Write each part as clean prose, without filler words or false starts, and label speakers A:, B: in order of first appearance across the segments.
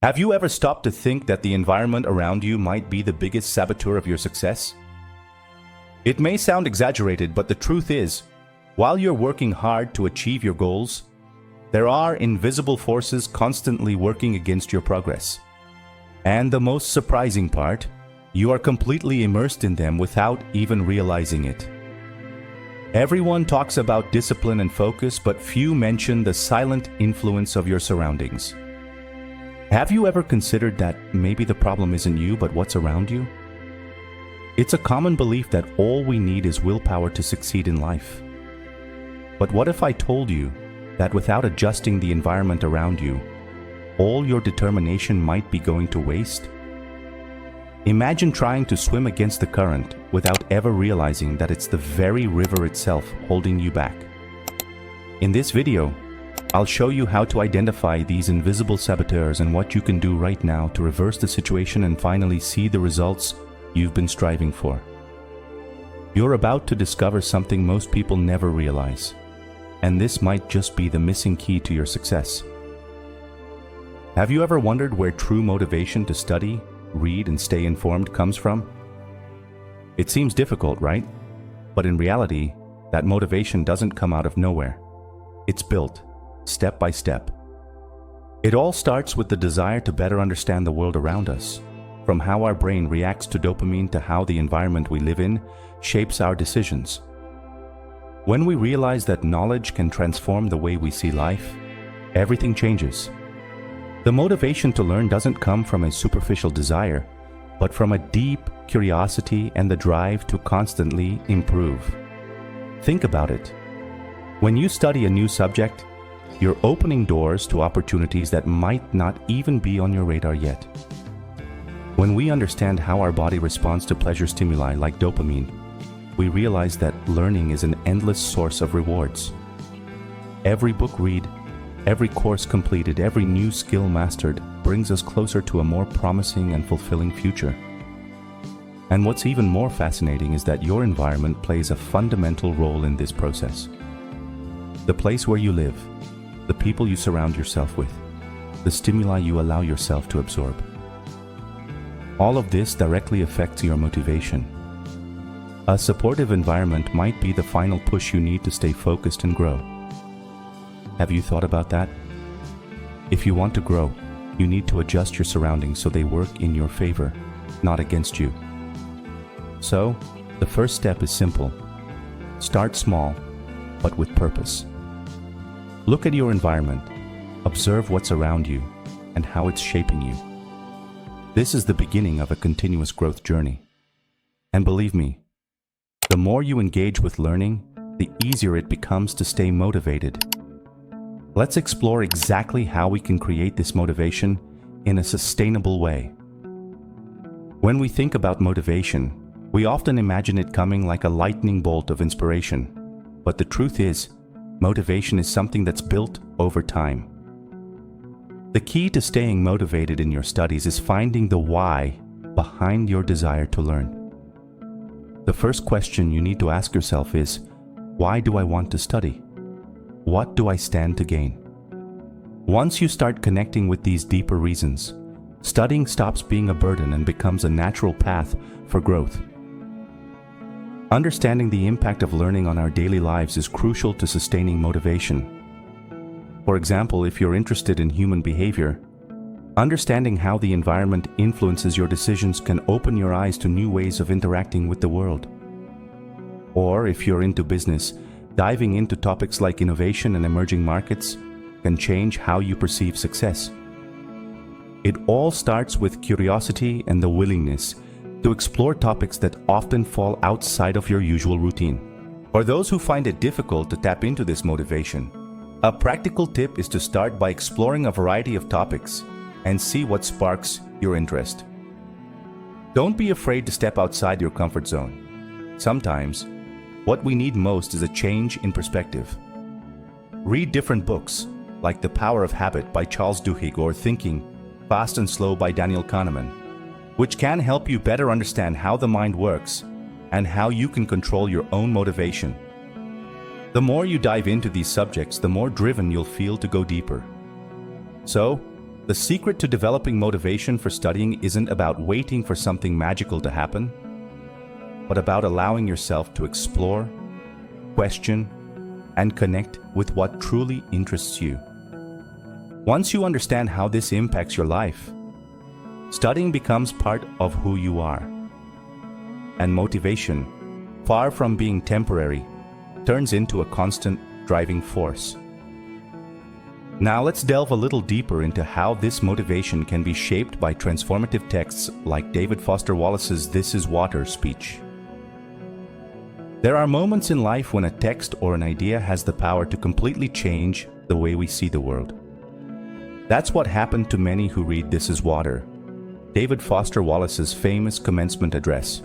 A: Have you ever stopped to think that the environment around you might be the biggest saboteur of your success? It may sound exaggerated, but the truth is, while you're working hard to achieve your goals, there are invisible forces constantly working against your progress. And the most surprising part, you are completely immersed in them without even realizing it. Everyone talks about discipline and focus, but few mention the silent influence of your surroundings. Have you ever considered that maybe the problem isn't you, but what's around you? It's a common belief that all we need is willpower to succeed in life. But what if I told you that without adjusting the environment around you, all your determination might be going to waste? Imagine trying to swim against the current without ever realizing that it's the very river itself holding you back. In this video, I'll show you how to identify these invisible saboteurs and what you can do right now to reverse the situation and finally see the results you've been striving for. You're about to discover something most people never realize, and this might just be the missing key to your success. Have you ever wondered where true motivation to study, read, and stay informed comes from? It seems difficult, right? But in reality, that motivation doesn't come out of nowhere. It's built, step by step. It all starts with the desire to better understand the world around us, from how our brain reacts to dopamine to how the environment we live in shapes our decisions. When we realize that knowledge can transform the way we see life, everything changes. The motivation to learn doesn't come from a superficial desire, but from a deep curiosity and the drive to constantly improve. Think about it. When you study a new subject, you're opening doors to opportunities that might not even be on your radar yet. When we understand how our body responds to pleasure stimuli like dopamine, we realize that learning is an endless source of rewards. Every book read, every course completed, every new skill mastered brings us closer to a more promising and fulfilling future. And what's even more fascinating is that your environment plays a fundamental role in this process. The place where you live, the people you surround yourself with, the stimuli you allow yourself to absorb. All of this directly affects your motivation. A supportive environment might be the final push you need to stay focused and grow. Have you thought about that? If you want to grow, you need to adjust your surroundings so they work in your favor, not against you. So, the first step is simple. Start small, but with purpose. Look at your environment, observe what's around you, and how it's shaping you. This is the beginning of a continuous growth journey. And believe me, the more you engage with learning, the easier it becomes to stay motivated. Let's explore exactly how we can create this motivation in a sustainable way. When we think about motivation, we often imagine it coming like a lightning bolt of inspiration. But the truth is, motivation is something that's built over time. The key to staying motivated in your studies is finding the why behind your desire to learn. The first question you need to ask yourself is, why do I want to study? What do I stand to gain? Once you start connecting with these deeper reasons, studying stops being a burden and becomes a natural path for growth. Understanding the impact of learning on our daily lives is crucial to sustaining motivation. For example, if you're interested in human behavior, understanding how the environment influences your decisions can open your eyes to new ways of interacting with the world. Or if you're into business, diving into topics like innovation and emerging markets can change how you perceive success. It all starts with curiosity and the willingness to explore topics that often fall outside of your usual routine. For those who find it difficult to tap into this motivation, a practical tip is to start by exploring a variety of topics and see what sparks your interest. Don't be afraid to step outside your comfort zone. Sometimes, what we need most is a change in perspective. Read different books, like The Power of Habit by Charles Duhigg or Thinking Fast and Slow by Daniel Kahneman, which can help you better understand how the mind works and how you can control your own motivation. The more you dive into these subjects, the more driven you'll feel to go deeper. So, The secret to developing motivation for studying isn't about waiting for something magical to happen, but about allowing yourself to explore, question, and connect with what truly interests you. Once you understand how this impacts your life, studying becomes part of who you are. And motivation, far from being temporary, turns into a constant driving force. Now let's delve a little deeper into how this motivation can be shaped by transformative texts like David Foster Wallace's "This is Water" speech. There are moments in life when a text or an idea has the power to completely change the way we see the world. That's what happened to many who read "This is Water," David Foster Wallace's famous commencement address.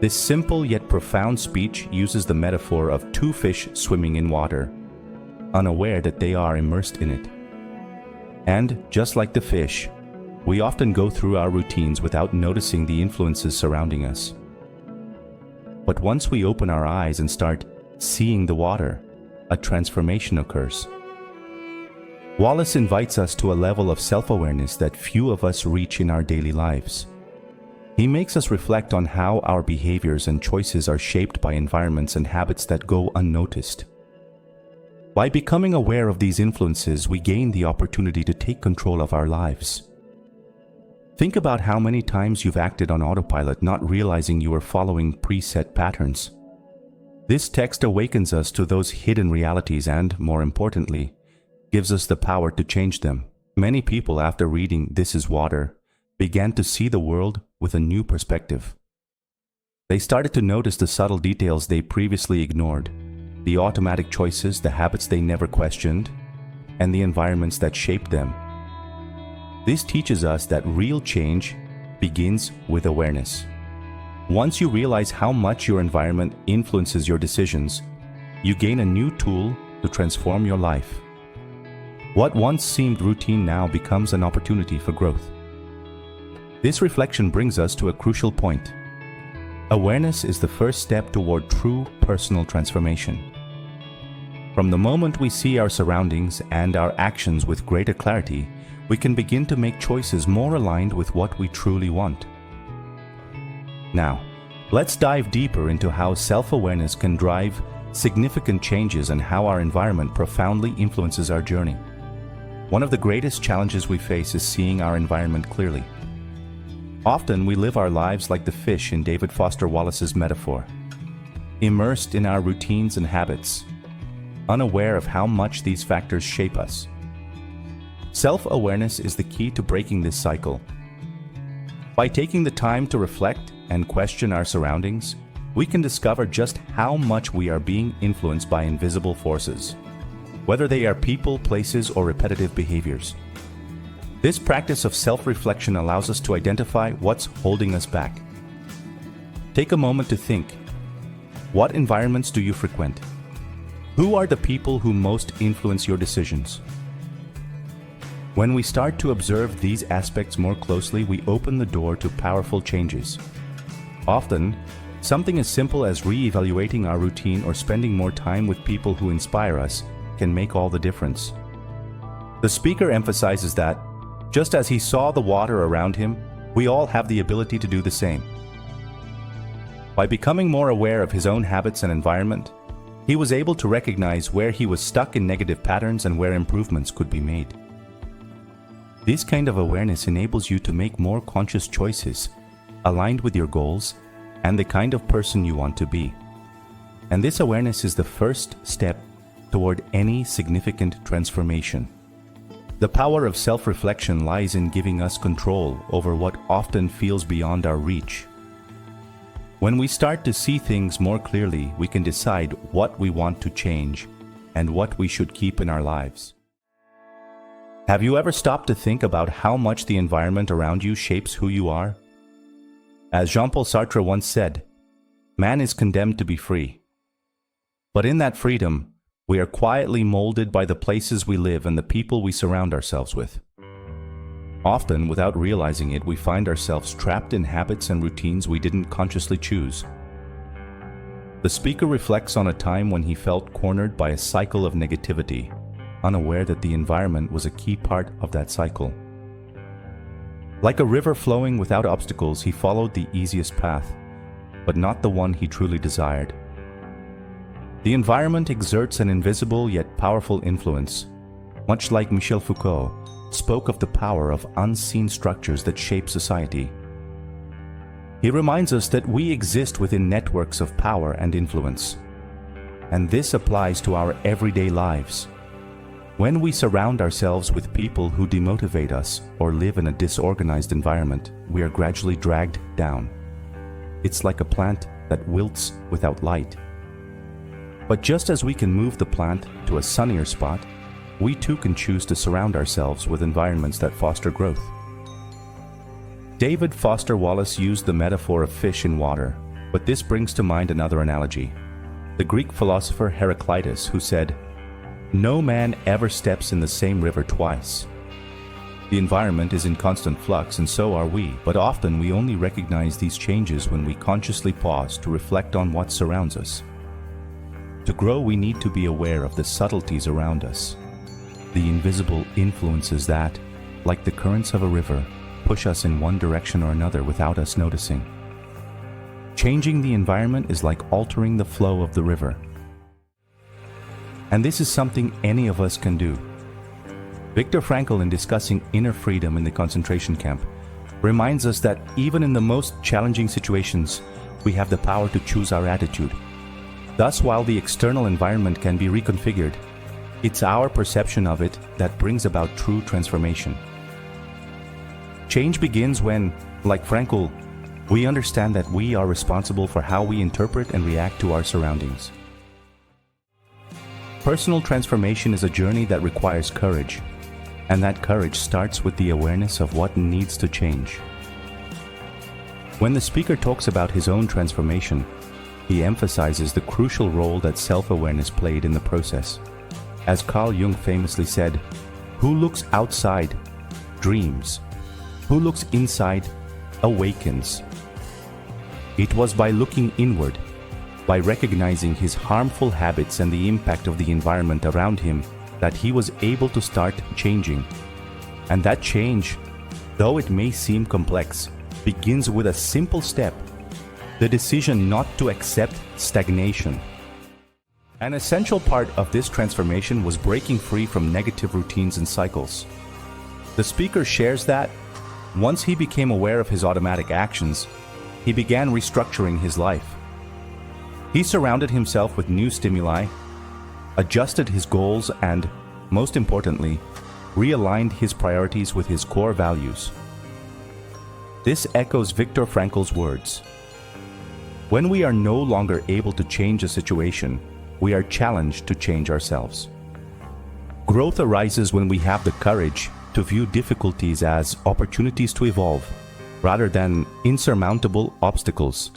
A: This simple yet profound speech uses the metaphor of two fish swimming in water, unaware that they are immersed in it. And, just like the fish, we often go through our routines without noticing the influences surrounding us. But once we open our eyes and start seeing the water, a transformation occurs. Wallace invites us to a level of self-awareness that few of us reach in our daily lives. He makes us reflect on how our behaviors and choices are shaped by environments and habits that go unnoticed. By becoming aware of these influences, we gain the opportunity to take control of our lives. Think about how many times you've acted on autopilot, not realizing you are following preset patterns. This text awakens us to those hidden realities and, more importantly, gives us the power to change them. Many people, after reading "This is Water," began to see the world with a new perspective. They started to notice the subtle details they previously ignored, the automatic choices, the habits they never questioned, and the environments that shaped them. This teaches us that real change begins with awareness. Once you realize how much your environment influences your decisions, you gain a new tool to transform your life. What once seemed routine now becomes an opportunity for growth. This reflection brings us to a crucial point. Awareness is the first step toward true personal transformation. From the moment we see our surroundings and our actions with greater clarity, we can begin to make choices more aligned with what we truly want. Now, let's dive deeper into how self-awareness can drive significant changes and how our environment profoundly influences our journey. One of the greatest challenges we face is seeing our environment clearly. Often we live our lives like the fish in David Foster Wallace's metaphor, immersed in our routines and habits, unaware of how much these factors shape us. Self-awareness is the key to breaking this cycle. By taking the time to reflect and question our surroundings, we can discover just how much we are being influenced by invisible forces, whether they are people, places, or repetitive behaviors. This practice of self-reflection allows us to identify what's holding us back. Take a moment to think. What environments do you frequent? Who are the people who most influence your decisions? When we start to observe these aspects more closely, we open the door to powerful changes. Often, something as simple as re-evaluating our routine or spending more time with people who inspire us can make all the difference. The speaker emphasizes that, just as he saw the water around him, we all have the ability to do the same. By becoming more aware of his own habits and environment, he was able to recognize where he was stuck in negative patterns and where improvements could be made. This kind of awareness enables you to make more conscious choices, aligned with your goals and the kind of person you want to be. And this awareness is the first step toward any significant transformation. The power of self-reflection lies in giving us control over what often feels beyond our reach. When we start to see things more clearly, we can decide what we want to change and what we should keep in our lives. Have you ever stopped to think about how much the environment around you shapes who you are? As Jean-Paul Sartre once said, "Man is condemned to be free." But in that freedom, we are quietly molded by the places we live and the people we surround ourselves with. Often, without realizing it, we find ourselves trapped in habits and routines we didn't consciously choose. The speaker reflects on a time when he felt cornered by a cycle of negativity, unaware that the environment was a key part of that cycle. Like a river flowing without obstacles, he followed the easiest path, but not the one he truly desired. The environment exerts an invisible yet powerful influence, much like Michel Foucault spoke of the power of unseen structures that shape society. He reminds us that we exist within networks of power and influence, and this applies to our everyday lives. When we surround ourselves with people who demotivate us or live in a disorganized environment, we are gradually dragged down. It's like a plant that wilts without light. But just as we can move the plant to a sunnier spot, we too can choose to surround ourselves with environments that foster growth. David Foster Wallace used the metaphor of fish in water, but this brings to mind another analogy. The Greek philosopher Heraclitus, who said, "No man ever steps in the same river twice." The environment is in constant flux, and so are we, but often we only recognize these changes when we consciously pause to reflect on what surrounds us. To grow, we need to be aware of the subtleties around us, the invisible influences that, like the currents of a river, push us in one direction or another without us noticing. Changing the environment is like altering the flow of the river. And this is something any of us can do. Viktor Frankl, in discussing inner freedom in the concentration camp, reminds us that even in the most challenging situations, we have the power to choose our attitude. Thus, while the external environment can be reconfigured, it's our perception of it that brings about true transformation. Change begins when, like Frankl, we understand that we are responsible for how we interpret and react to our surroundings. Personal transformation is a journey that requires courage, and that courage starts with the awareness of what needs to change. When the speaker talks about his own transformation, he emphasizes the crucial role that self-awareness played in the process. As Carl Jung famously said, "Who looks outside dreams. Who looks inside awakens." It was by looking inward, by recognizing his harmful habits and the impact of the environment around him, that he was able to start changing. And that change, though it may seem complex, begins with a simple step: the decision not to accept stagnation. An essential part of this transformation was breaking free from negative routines and cycles. The speaker shares that, once he became aware of his automatic actions, he began restructuring his life. He surrounded himself with new stimuli, adjusted his goals, and, most importantly, realigned his priorities with his core values. This echoes Viktor Frankl's words. When we are no longer able to change a situation, we are challenged to change ourselves. Growth arises when we have the courage to view difficulties as opportunities to evolve, rather than insurmountable obstacles.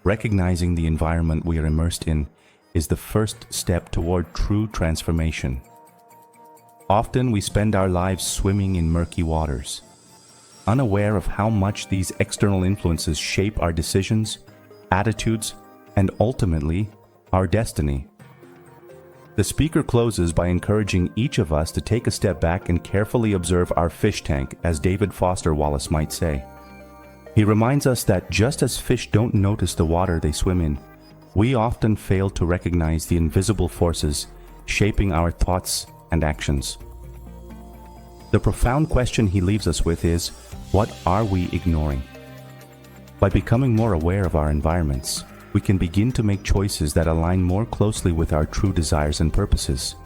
A: Recognizing the environment we are immersed in is the first step toward true transformation. Often we spend our lives swimming in murky waters, unaware of how much these external influences shape our decisions, attitudes, and ultimately, our destiny. The speaker closes by encouraging each of us to take a step back and carefully observe our fish tank, as David Foster Wallace might say. He reminds us that just as fish don't notice the water they swim in, we often fail to recognize the invisible forces shaping our thoughts and actions. The profound question he leaves us with is, what are we ignoring? By becoming more aware of our environments, we can begin to make choices that align more closely with our true desires and purposes.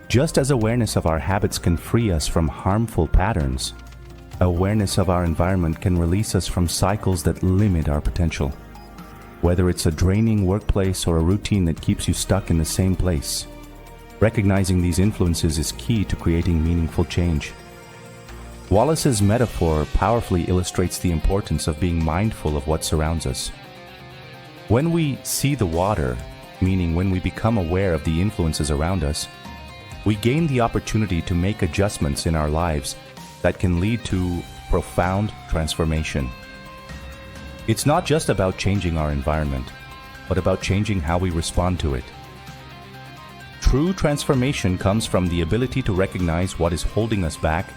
A: Just as awareness of our habits can free us from harmful patterns, awareness of our environment can release us from cycles that limit our potential. Whether it's a draining workplace or a routine that keeps you stuck in the same place, recognizing these influences is key to creating meaningful change. Wallace's metaphor powerfully illustrates the importance of being mindful of what surrounds us. When we see the water, meaning when we become aware of the influences around us, we gain the opportunity to make adjustments in our lives that can lead to profound transformation. It's not just about changing our environment, but about changing how we respond to it. True transformation comes from the ability to recognize what is holding us back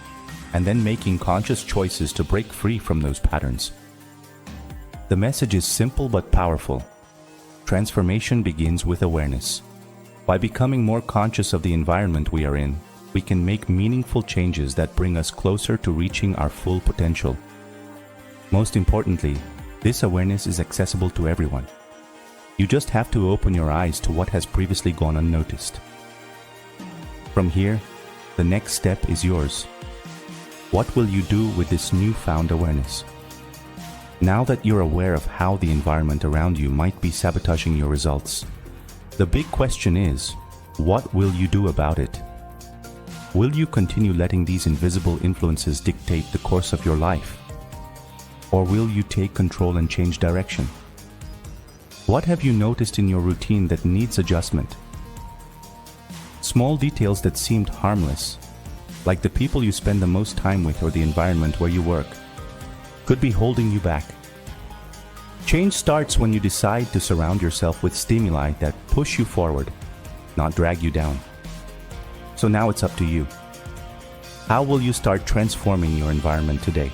A: and then making conscious choices to break free from those patterns. The message is simple but powerful. Transformation begins with awareness. By becoming more conscious of the environment we are in, we can make meaningful changes that bring us closer to reaching our full potential. Most importantly, this awareness is accessible to everyone. You just have to open your eyes to what has previously gone unnoticed. From here, the next step is yours. What will you do with this newfound awareness? Now that you're aware of how the environment around you might be sabotaging your results, the big question is, what will you do about it? Will you continue letting these invisible influences dictate the course of your life? Or will you take control and change direction? What have you noticed in your routine that needs adjustment? Small details that seemed harmless, like the people you spend the most time with or the environment where you work, could be holding you back. Change starts when you decide to surround yourself with stimuli that push you forward, not drag you down. So now it's up to you. How will you start transforming your environment today?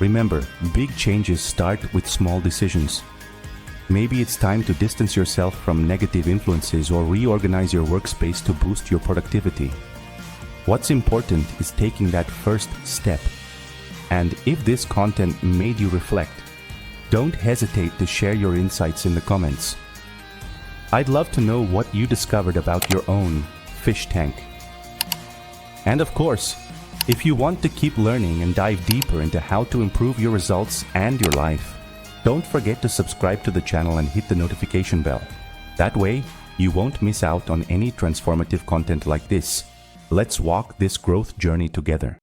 A: Remember, big changes start with small decisions. Maybe it's time to distance yourself from negative influences or reorganize your workspace to boost your productivity. What's important is taking that first step. And if this content made you reflect, don't hesitate to share your insights in the comments. I'd love to know what you discovered about your own fish tank. And of course, if you want to keep learning and dive deeper into how to improve your results and your life, don't forget to subscribe to the channel and hit the notification bell. That way, you won't miss out on any transformative content like this. Let's walk this growth journey together.